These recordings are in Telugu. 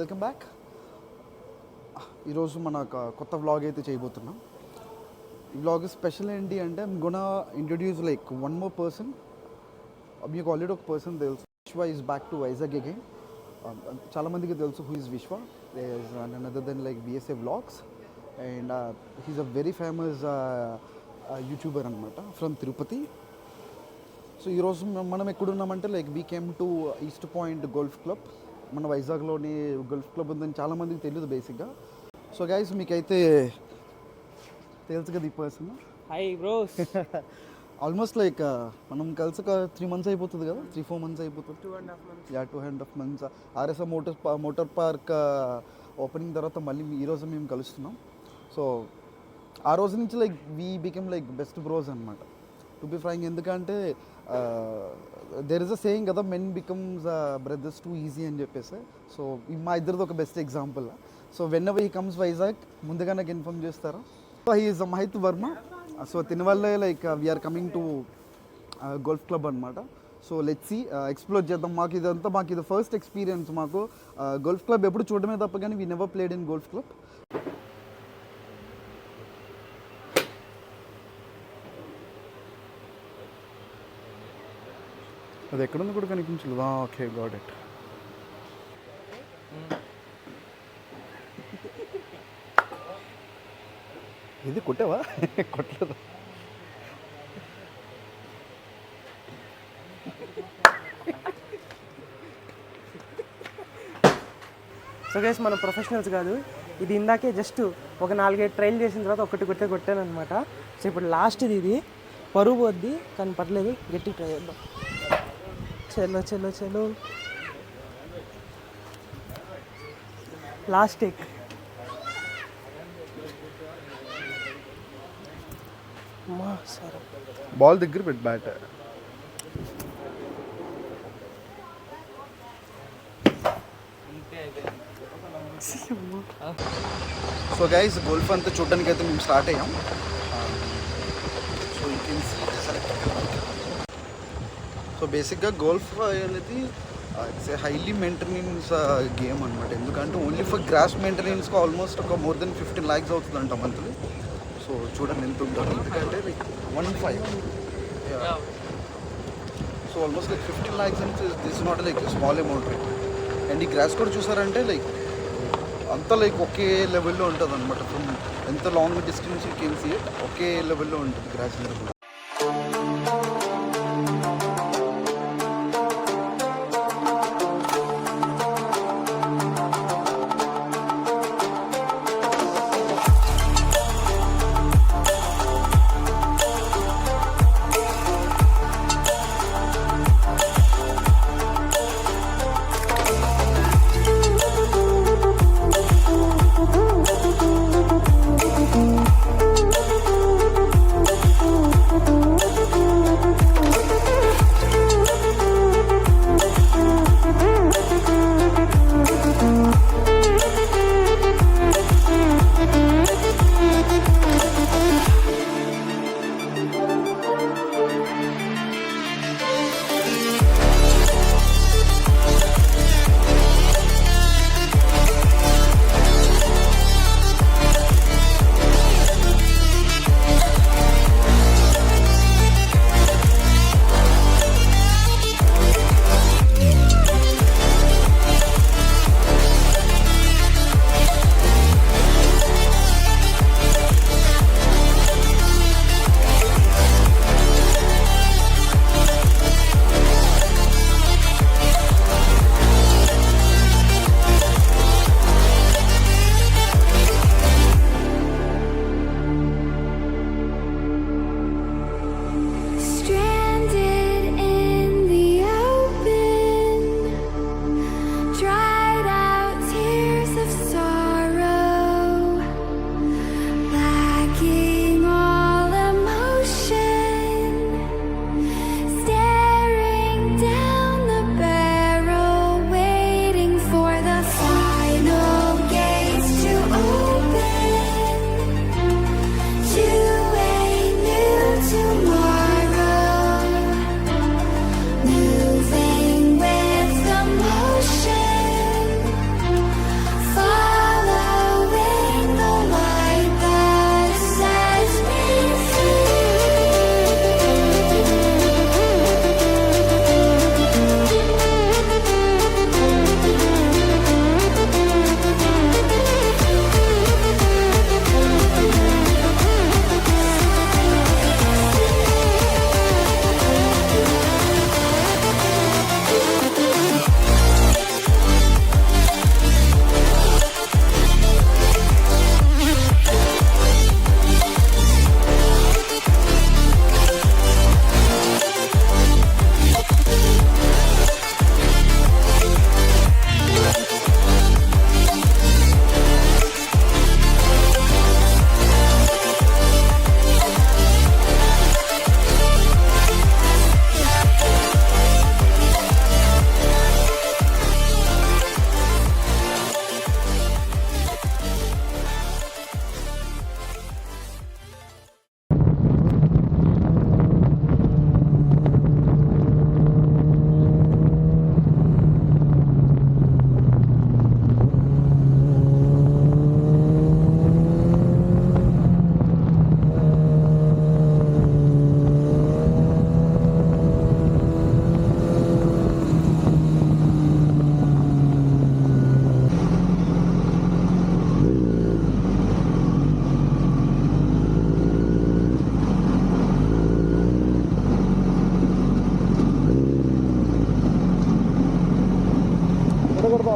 Welcome back. ఈరోజు మన కొత్త వ్లాగ్ అయితే చేయబోతున్నాం. ఈ వ్లాగ్ స్పెషల్ ఏంటి అంటే I'm gonna introduce like one more person. మీకు ఆల్రెడీ ఒక పర్సన్ తెలుసు, Vishwa is back to Vizag again. చాలామందికి తెలుసు who is Vishwa. Is none other than like BSA vlogs and he's a very famous YouTuber అనమాట ఫ్రమ్ తిరుపతి. సో ఈరోజు మనం ఎక్కడున్నామంటే like we came to East Point Golf Club. మన వైజాగ్లోని గోల్ఫ్ క్లబ్ ఉందని చాలామందికి తెలియదు బేసిక్గా. సో గైస్ మీకైతే తెలుసు కదా ఈ person. Hi bros. Almost like మనం కలిసి ఒక 3 months అయిపోతుంది కదా, 3-4 months అయిపోతుంది. 2.5 months. 2.5 months. RSR motor park opening తర్వాత మళ్ళీ ఈరోజు మేము కలుస్తున్నాం. సో ఆ రోజు నుంచి like we become like best bros అనమాట, టు బి ఫ్రాంక్. ఎందుకంటే దెర్ ఇస్ అ సేయింగ్ కదా, men becomes brothers too easy అని చెప్పేసి. సో మా ఇద్దరిది ఒక best example. So whenever he comes Vizag ముందుగా నాకు ఇన్ఫార్మ్ చేస్తారు. So he is Mahit Varma. So తిన వల్లే like we are coming to golf club అనమాట. సో లెట్స్ సీ, ఎక్స్ప్లోర్ చేద్దాం. మాకు ఇది ఫస్ట్ ఎక్స్పీరియన్స్. మాకు గోల్ఫ్ క్లబ్ ఎప్పుడు చూడడమే తప్ప కానీ we never played in golf club. అది ఎక్కడుంది కూడా కనిపించలేదు. Okay, got it. ఇది కొట్టావా? కొట్టలేదు. సో గైస్ మనం ప్రొఫెషనల్స్ కాదు. ఇది ఇందాకే జస్ట్ ఒక 4-5 ట్రైల్ చేసిన తర్వాత ఒకటి కొట్టాను అనమాట. సో ఇప్పుడు లాస్ట్ది ఇది పరుగు పోద్ది కానీ పర్లేదు, గట్టి ట్రై చేద్దాం. చలో చలో చలో, లాస్ట్ టేక్. సరే, బాల్ దగ్గర పెట్టి బ్యాట్. సో గైస్ గోల్ఫ్ అంతా చూడడానికి అయితే మేము స్టార్ట్ అయ్యాం. So you can see so బేసిక్గా గోల్ఫ్ అనేది it's a highly maintenance game అనమాట. ఎందుకంటే ఓన్లీ ఫర్ గ్రాస్ మెయింటెనెన్స్కి ఆల్మోస్ట్ ఒక more than 15 lakhs అవుతుందంట మంత్లీ. సో చూడండి ఎంత ఉంటారు, ఎందుకంటే like 1.5. So almost like 15 lakhs అంటే this not like small amount. And ఈ గ్రాస్ కూడా చూసారంటే లైక్ అంతా లైక్ ఒకే లెవెల్లో ఉంటుంది అనమాట. ఫ్రమ్ ఎంత long distance you can see it, ఒకే లెవెల్లో ఉంటుంది గ్రాస్ లెవెల్.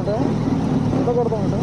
ఉంటా ఎంత కొడతా ఉంటా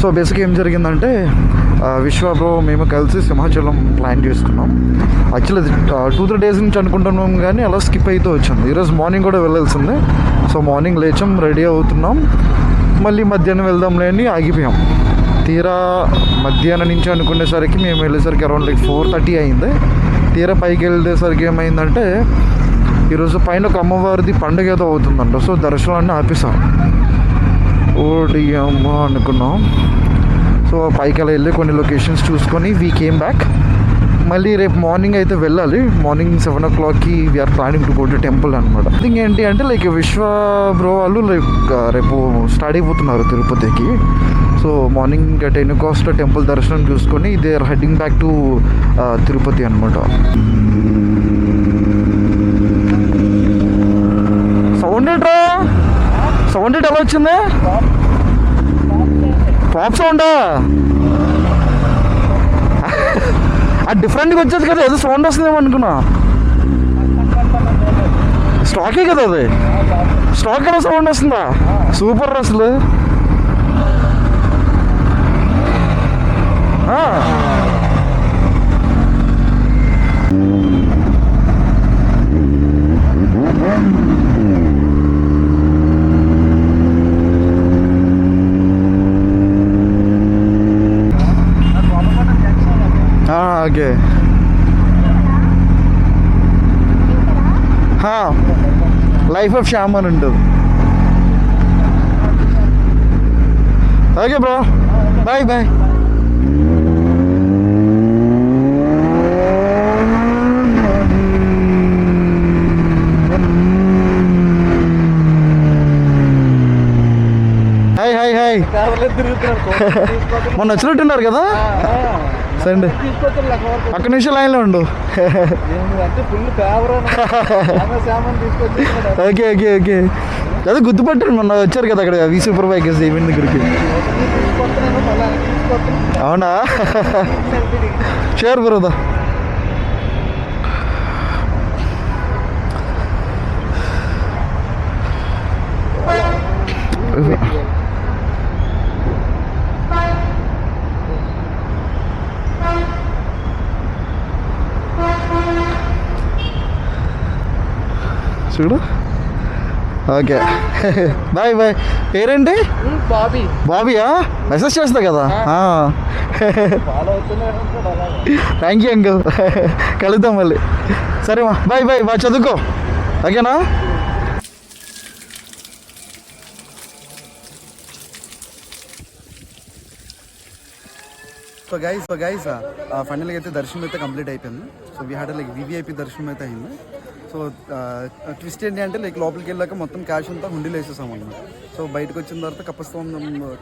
సో బేసిక్ ఏం జరిగిందంటే విశ్వబ్రో మేము కలిసి సింహాచలం ప్లాన్ చేసుకున్నాం. యాక్చువల్లీ 2-3 డేస్ నుంచి అనుకుంటున్నాం కానీ అలా స్కిప్ అయితే వచ్చింది. ఈరోజు మార్నింగ్ కూడా వెళ్ళాల్సిందే. సో మార్నింగ్ లేచాం, రెడీ అవుతున్నాం, మళ్ళీ మధ్యాహ్నం వెళ్దాంలే అని ఆగిపోయాం. తీరా మధ్యాహ్నం నుంచి అనుకునేసరికి మేము వెళ్ళేసరికి అరౌండ్ 4:30 అయింది. తీరా పైకి వెళ్ళేసరికి ఏమైందంటే ఈరోజు పైన ఒక అమ్మవారిది పండుగ ఏదో అవుతుందంట. సో దర్శనాన్ని ఆపేసాం. ఓడి అమ్మ అనుకున్నాం. సో పైకి అలా వెళ్ళి కొన్ని లొకేషన్స్ చూసుకొని వీ కేమ్ బ్యాక్. మళ్ళీ రేపు మార్నింగ్ అయితే వెళ్ళాలి. మార్నింగ్ 7 o'clockకి we're planning to go to temple అనమాట. థింగ్ ఏంటి అంటే విశ్వ బ్రో వాళ్ళు రేపు స్టార్ట్ అయిపోతున్నారు తిరుపతికి. సో మార్నింగ్ 10 o'clock టెంపుల్ దర్శనం చూసుకొని they are heading back to Tirupati అనమాట. సౌండ్ ఏంట్రా? సౌండ్ ఏంటి ఎలా వచ్చింది? పాప్ సౌండా? అది డిఫరెంట్గా వచ్చేది కదా, ఏదో సౌండ్ వస్తుందేమో అనుకున్నా. స్టాకే కదా అది, స్టాక్ కదా సౌండ్ వస్తుందా? సూపర్ అసలు. ఓకే. లైఫ్ ఆఫ్ శ్యామ్ అని ఉంటుంది. Okay bro, bye bye. Hi hi hi. మొన్న వచ్చినట్టున్నారు కదా సండే. ఒక్క నిమిషం లైన్లో ఉండు. Okay okay okay. అదే గుర్తుపట్టారు, మొన్న వచ్చారు కదా అక్కడ వి సూపర్ బైకర్స్ ఈవెంట్ దగ్గరికి. అవునా? Sure bro. చూడు. ఓకే. Bye bye. పేరేంటి? బాబీయా? మెసేజ్ చేస్తా కదా. Thank you uncle. కలుద్దాం మళ్ళీ. సరేమా, బాయ్ బాయ్. బాగా చదువుకో, ఓకేనా? సో గైస్ ఫైనల్గా అయితే దర్శనం అయితే కంప్లీట్ అయిపోయింది. So we had like VVIP దర్శనం అయితే అయింది. సో ట్విస్ట్ ఏంటి అంటే లైక్ లోపలికి వెళ్ళాక మొత్తం క్యాష్ అంతా హుండీలో వేసేసాం అన్నమాట. సో బయటకు వచ్చిన తర్వాత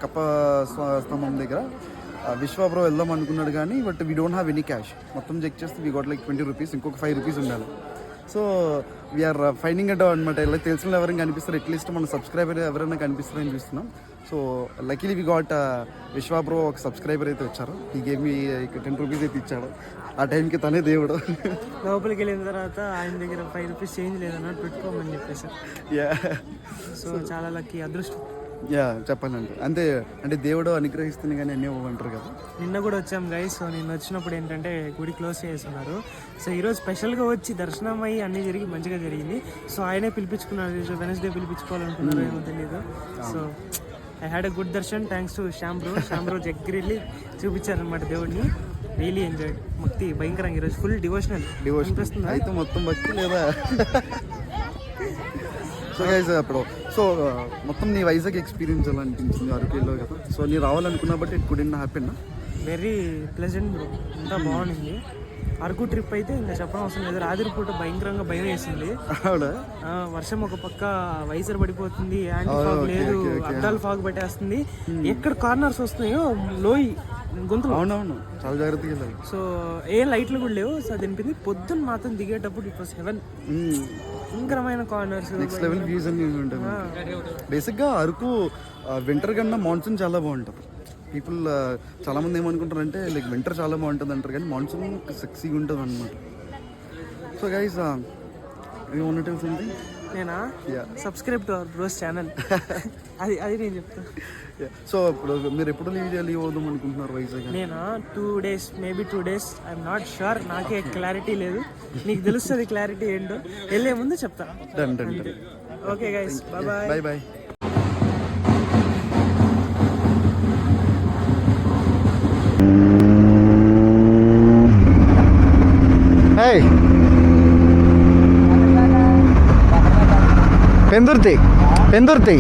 కప్పస్తంభం దగ్గర విశ్వాబ్రో వెళ్దాం అనుకున్నాడు కానీ but we don't have any cash. మొత్తం చెక్ చేస్తే వీ గోట్ లైక్ 20 రూపీస్, ఇంకొక 5 రూపీస్ ఉండాలి. సో వీఆర్ ఫైండింగ్ అవుట్ అనమాట. ఇలా తెలిసిన ఎవరైనా కనిపిస్తారు, అట్లీస్ట్ మన సబ్స్క్రైబర్ ఎవరైనా కనిపిస్తారని చూస్తున్నాం. సో లక్కీలీ వి గాట్ విశ్వాబ్రో ఒక సబ్స్క్రైబర్ అయితే వచ్చారు. ఈ గేమ్ 10 రూపీస్ అయితే ఇచ్చాడు. ఆ టైంకి తనే దేవుడు. లోపలికి వెళ్ళిన తర్వాత ఆయన దగ్గర 5 రూపీస్ చేంజ్ లేదన్నట్టు పెట్టుకోమని చెప్పేసి. సో చాలా లక్కీ, అదృష్టం. చెప్పాలంటే అంతే. అంటే దేవుడు అనుగ్రహిస్తుంది కానీ అన్నీ ఇవ్వమంటారు కదా. నిన్న కూడా వచ్చాం గైస్. సో నిన్న వచ్చినప్పుడు ఏంటంటే గుడి క్లోజ్ చేస్తున్నారు. సో ఈరోజు స్పెషల్గా వచ్చి దర్శనం అయ్యి అన్నీ జరిగి మంచిగా జరిగింది. సో ఆయనే పిలిపించుకున్నారు. వెనస్డే పిలిపించుకోవాలనుకున్నారు, ఏమో తెలియదు. So I had a good darshan thanks to Shyam bro దగ్గరెళ్ళి చూపించారనమాట దేవుడిని. Really enjoy. భక్తి భయంకరంగా ఈరోజు ఫుల్ డివోషనల్ అయితే మొత్తం భక్తి లేదా. సో గైస్ అప్పుడు సో మొత్తం నీ వైజాగ్ ఎక్స్పీరియన్స్ ఎలా అనిపించింది? అరకులో కదా. సో నీ రావాలనుకున్నా బట్ ఇట్ కుడ్ హ్యాపీనా? వెరీ ప్లెజెంట్ బ్రో, అంతా బాగుంది. అరకు ట్రిప్ అయితే ఇంకా చెప్పడం అవసరం లేదు. రాత్రి పూట భయంకరంగా భయం వేసింది. వర్షం ఒక పక్క వైజర్ పడిపోతుంది, యాంటీ ఫాగ్ లేదు, అద్దాల ఫాగ్ పట్టేస్తుంది. ఎక్కడ కార్నర్స్ వస్తున్నాయో లోయి గొంతులు. అవునవును, చాలా జాగ్రత్తగా వెళ్ళాలి. సో ఏ లైట్లు కూడా లేవు. సో అది అనిపింది. పొద్దున్న మాత్రం దిగేటప్పుడు ఇట్ వాస్ హెవెన్. భయంకరమైన కార్నర్స్, నెక్స్ట్ లెవెల్ వ్యూస్ అన్ని ఉంటాయి. బేసిక్గా అరకు వింటర్ కన్నా మాన్సూన్ చాలా బాగుంటుంది. పీపుల్ చాలామంది ఏమనుకుంటారంటే లైక్ వింటర్ చాలా బాగుంటుంది అంటారు, కానీ మాన్సూన్ సెక్సీగా ఉంటుంది అనమాట. So guys you want to tell something? నేనా? Subscribe to our bros channel. అది నేను చెప్తాను. సో ఇప్పుడు మీరు ఎప్పుడు లీవ్ అవుదాం అనుకుంటున్నారు వైజాగ్? నేనా 2 days, maybe 2 days. I'm not sure, నాకే క్లారిటీ లేదు. నీకు తెలుస్తుంది క్లారిటీ ఏంటో, వెళ్ళే ముందు చెప్తా. Done. Okay guys, bye bye bye. Pendurthi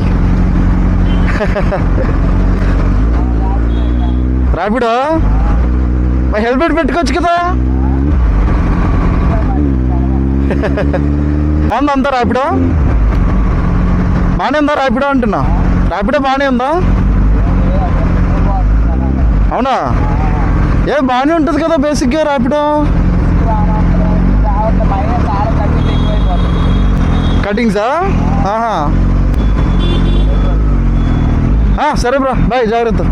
Rapido helmet పెట్టుకోవచ్చు కదా. బాగుందా అంతా రాపిడో? బాగానే ఉందా రాపిడో అంటున్నా? రాపిడో బాగానే ఉందా? అవునా? బాగానే ఉంటుంది కదా బేసిక్గా రాపిడో. కటింగ్సా? సరే బ్రో, బాయ్, జాగ్రత్త.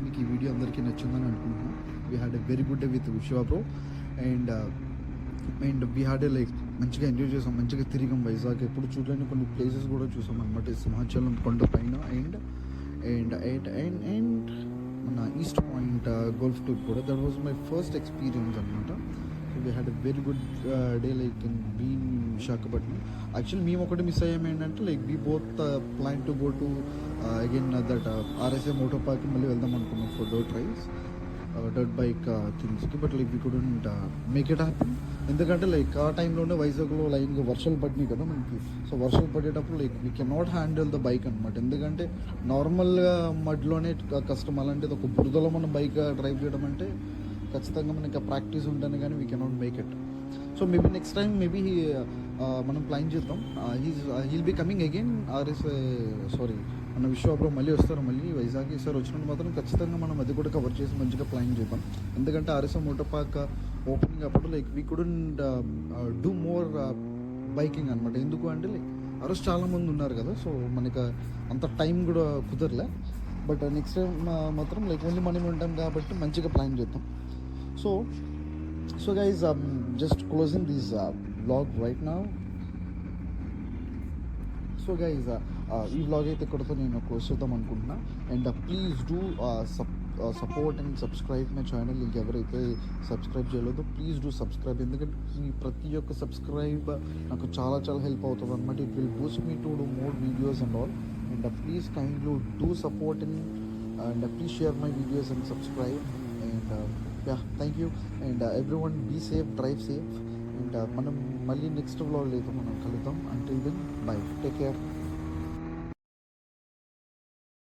మీకు ఈ వీడియో అందరికీ నచ్చిందని అనుకుంటున్నాను. We had a very good day with Vishwa bro and we had a like మంచిగా ఎంజాయ్ చేసాం, మంచిగా తిరిగాం వైజాగ్. ఎప్పుడు చూడలేని కొన్ని ప్లేసెస్ కూడా చూసాం అనమాట. సింహాచలం కొండ పైన అండ్ మన ఈస్ట్ పాయింట్ గోల్ఫ్ టూర్ కూడా. That was my first experience అనమాట. So we had a very good day like in been Visakhapatnam. Actually మేము ఒకటి మిస్ అయ్యాము ఏంటంటే like we both plan to go to again that RSA motor పార్క్కి మళ్ళీ వెళ్దాం అనుకున్నాం ఫర్ డర్ట్ బైక్ థింగ్స్కి. But like we couldn't make it happen. ఎందుకంటే లైక్ ఆ టైంలోనే వైజాగ్లో లైన్గా వర్షాలు పడినాయి కదా మనకి. సో వర్షాలు పడేటప్పుడు like we can not handle the bike అనమాట. ఎందుకంటే నార్మల్గా మడ్లోనే కష్టం, అలాంటిది ఒక బురదలో మనం బైక్ డ్రైవ్ చేయడం అంటే ఖచ్చితంగా మనకి ప్రాక్టీస్ ఉంటుంది, కానీ we cannot make it. So maybe next time maybe మనం ప్లాన్ చేద్దాం. హీల్ బీ కమింగ్ అగైన్ మన విశ్వాబ్రో మళ్ళీ వస్తారు మళ్ళీ వైజాగ్. ఈసారి వచ్చినప్పుడు మాత్రం ఖచ్చితంగా మనం అది కూడా కవర్ చేసి మంచిగా ప్లాన్ చేద్దాం. ఎందుకంటే ఆర్ఎస్ఏ మోటార్ పార్క్ ఓపెనింగ్ అప్పుడు like we couldn't do more biking అనమాట. ఎందుకు అంటే లైక్ ఆ రోజు చాలామంది ఉన్నారు కదా, సో మనకి అంత టైం కూడా కుదరలే. బట్ నెక్స్ట్ టైం మాత్రం లైక్ ఓన్లీ మనం ఉంటాం కాబట్టి మంచిగా ప్లాన్ చేద్దాం. So guys just closing this vlog right now. So guys ఈ వ్లాగ్ అయితే ఇక్కడితో నేను క్లోజ్ చేద్దాం అనుకుంటున్నా. And please do support and subscribe my channel. ఇంకెవరైతే సబ్స్క్రైబ్ చేయలేదో ప్లీజ్ డూ సబ్స్క్రైబ్, ఎందుకంటే ఈ ప్రతి ఒక్క సబ్స్క్రైబ్ నాకు చాలా చాలా హెల్ప్ అవుతుంది అనమాట. It will boost me to do more videos and all. And please kindly do support and please share my videos and subscribe. And thank you. And everyone be safe, drive safe. And మనం మళ్ళీ నెక్స్ట్ వ్లాగ్ అయితే మనం కలుద్దాం. Until then bye, take care.